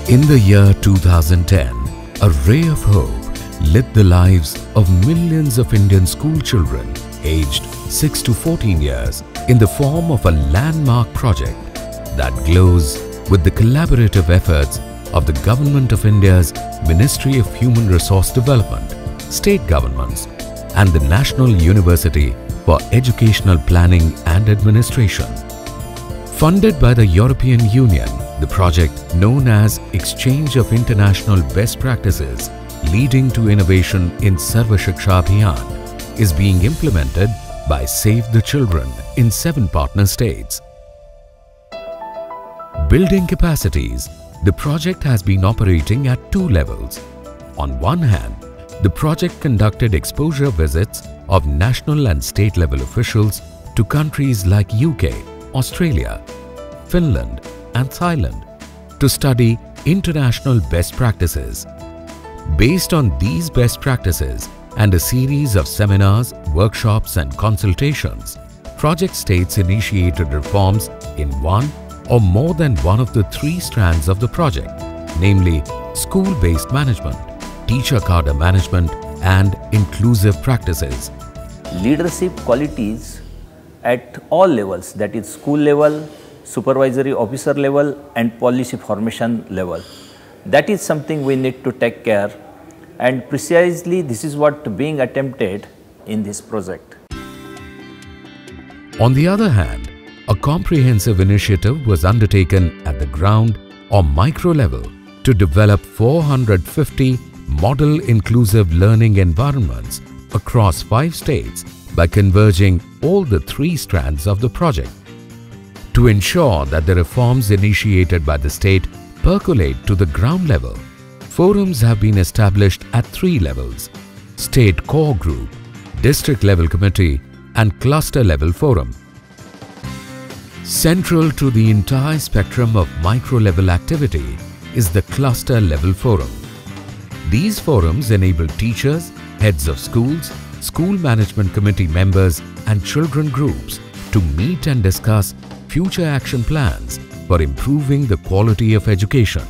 In the year 2010, a ray of hope lit the lives of millions of Indian school children aged 6 to 14 years in the form of a landmark project that glows with the collaborative efforts of the Government of India's Ministry of Human Resource Development, state governments, and the National University for Educational Planning and Administration. Funded by the European Union, the project known as Exchange of International Best Practices leading to innovation in Sarva Shiksha Abhiyan is being implemented by Save the Children in 7 partner states. Building capacities, the project has been operating at 2 levels. On one hand, the project conducted exposure visits of national and state level officials to countries like UK, Australia, Finland and Thailand to study international best practices. Based on these best practices and a series of seminars, workshops and consultations, project states initiated reforms in one or more than one of the 3 strands of the project, namely school-based management, teacher cadre management and inclusive practices. Leadership qualities at all levels, that is school level, supervisory officer level and policy formation level. That is something we need to take care, and precisely this is what being attempted in this project. On the other hand, a comprehensive initiative was undertaken at the ground or micro level to develop 450 model inclusive learning environments across 5 states by converging all the 3 strands of the project. To ensure that the reforms initiated by the state percolate to the ground level, forums have been established at 3 levels: State Core Group, District Level Committee and Cluster Level Forum. Central to the entire spectrum of micro-level activity is the Cluster Level Forum. These forums enable teachers, heads of schools, school management committee members and children groups to meet and discuss future action plans for improving the quality of education.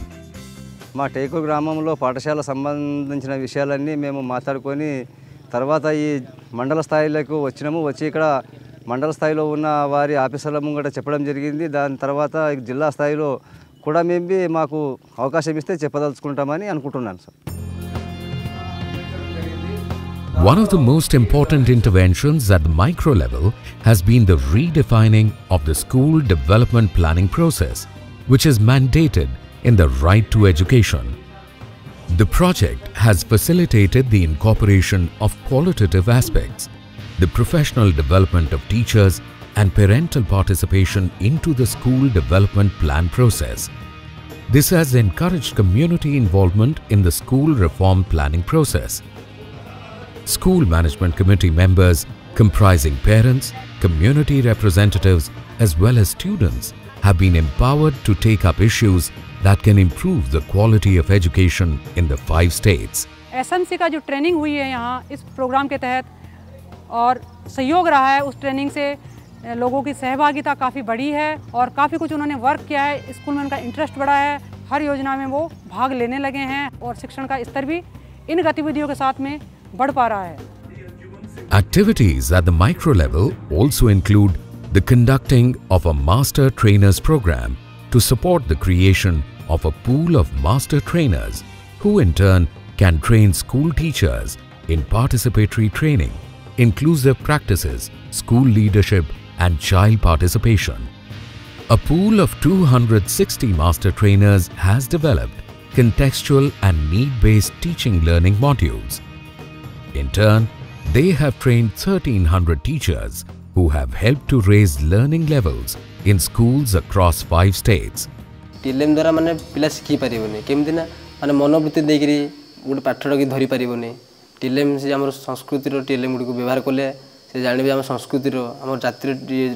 మా టేకు గ్రామంలో పాఠశాల సంబంధించిన విషయాలన్నీ మేము మాట్లాడుకొని తర్వాత ఈ మండల స్థాయిలోకి వచ్చినాము. వచ్చి ఇక్కడ మండల స్థాయిలో ఉన్న వారి ఆఫీసర్ల ముంగట చెప్పడం జరిగింది. దాని తర్వాత జిల్లా స్థాయిలో కూడా మేము మాకు అవకాశం ఇస్తే చెప్పదలుచుకుంటామని అనుకుంటున్నాను sir. One of the most important interventions at the micro level has been the redefining of the school development planning process, which is mandated in the right to education. The project has facilitated the incorporation of qualitative aspects, the professional development of teachers and parental participation into the school development plan process. This has encouraged community involvement in the school reform planning process. School management committee members comprising parents, community representatives as well as students have been empowered to take up issues that can improve the quality of education in the 5 states. SMC का जो training हुई है यहाँ इस programme के तहत और सहयोग रहा है, उस ट्रेनिंग से लोगों की सहभागिता काफ़ी बढ़ी है और काफ़ी कुछ उन्होंने वर्क किया है। स्कूल में उनका इंटरेस्ट बढ़ा है, हर योजना में वो भाग लेने लगे हैं और शिक्षण का स्तर भी इन गतिविधियों के साथ में बढ़ पा रहा है. Activities at the micro level also include the conducting of a master trainers program to support the creation of a pool of master trainers who in turn can train school teachers in participatory training, inclusive practices, school leadership and child participation. A pool of 260 master trainers has developed contextual and need-based teaching learning modules. In turn, they have trained 1,300 teachers who have helped to raise learning levels in schools across 5 states. TLM द्वारा माने पिला शिखी पारिबोनी केमति ना माने मनोवृत्ति देकरी good पाठड़ की धरि पारिबोनी. TLM से हमर संस्कृति रो टीएलएम गुड को व्यवहार करले से जानबे हम संस्कृति रो हमर जाति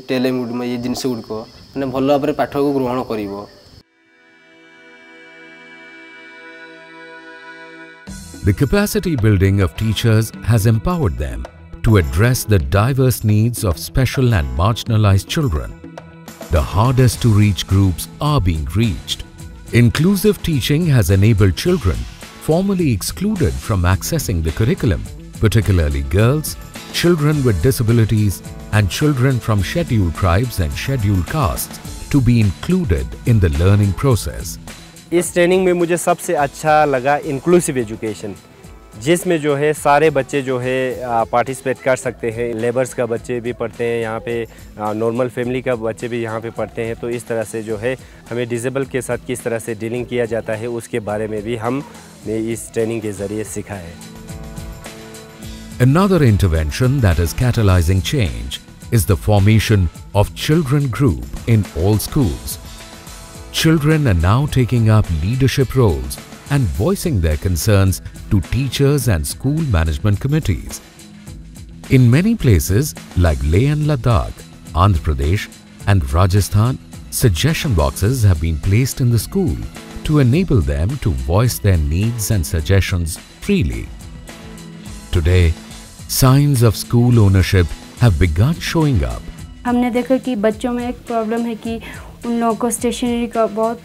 टीएलएम गुड ये जिंस गुड को माने भलो भाबरे पाठ को ग्रहण करिवो. The capacity building of teachers has empowered them to address the diverse needs of special and marginalized children. The hardest to reach groups are being reached. Inclusive teaching has enabled children formerly excluded from accessing the curriculum, particularly girls, children with disabilities and children from scheduled tribes and scheduled castes to be included in the learning process. इस training में मुझे सबसे अच्छा लगा inclusive education, जिसमें जो है सारे बच्चे जो है पार्टिसिपेट कर सकते हैं। लेबर्स का बच्चे भी पढ़ते हैं यहाँ पे, नॉर्मल फैमिली का बच्चे भी यहाँ पे पढ़ते हैं। तो इस तरह से जो है हमें डिसेबल के साथ किस तरह से डीलिंग किया जाता है उसके बारे में भी हमने इस ट्रेनिंग के ज़रिए सीखा है। Another intervention that is catalyzing change is the formation of children group in all schools. Children are now taking up leadership roles and voicing their concerns to teachers and school management committees. In many places like Leh and Ladakh, Andhra Pradesh and Rajasthan, suggestion boxes have been placed in the school to enable them to voice their needs and suggestions freely. Today, signs of school ownership have begun showing up. हमने देखा कि बच्चों में एक problem है कि उन लोगों को स्टेशनरी का बहुत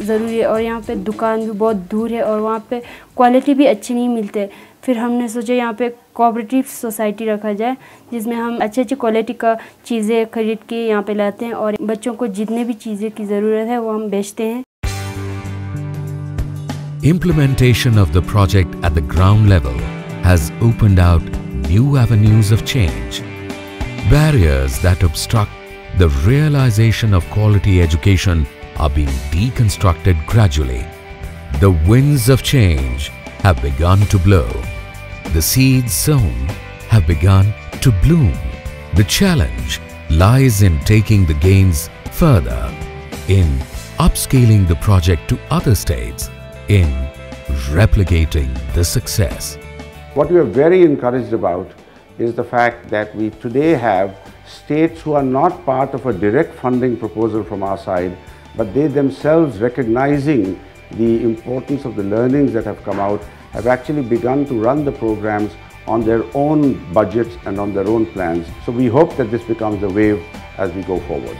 ज़रूरी है और यहाँ पे दुकान भी बहुत दूर है और वहाँ पे क्वालिटी भी अच्छी नहीं मिलते। फिर हमने सोचा यहाँ पे कोऑपरेटिव सोसाइटी रखा जाए जिसमें हम अच्छी क्वालिटी का चीज़ें खरीद के यहाँ पे लाते हैं और बच्चों को जितने भी चीज़ें की ज़रूरत है वो हम बेचते हैं। Implementation of the project at the ground level has opened out new avenues of change. Barriers that obstruct the realization of quality education are being deconstructed gradually. The winds of change have begun to blow. The seeds sown have begun to bloom. The challenge lies in taking the gains further, in upscaling the project to other states, in replicating the success. What we are very encouraged about is the fact that we today have states who are not part of a direct funding proposal from our side, but they themselves, recognizing the importance of the learnings that have come out, have actually begun to run the programs on their own budgets and on their own plans. So we hope that this becomes a wave as we go forward.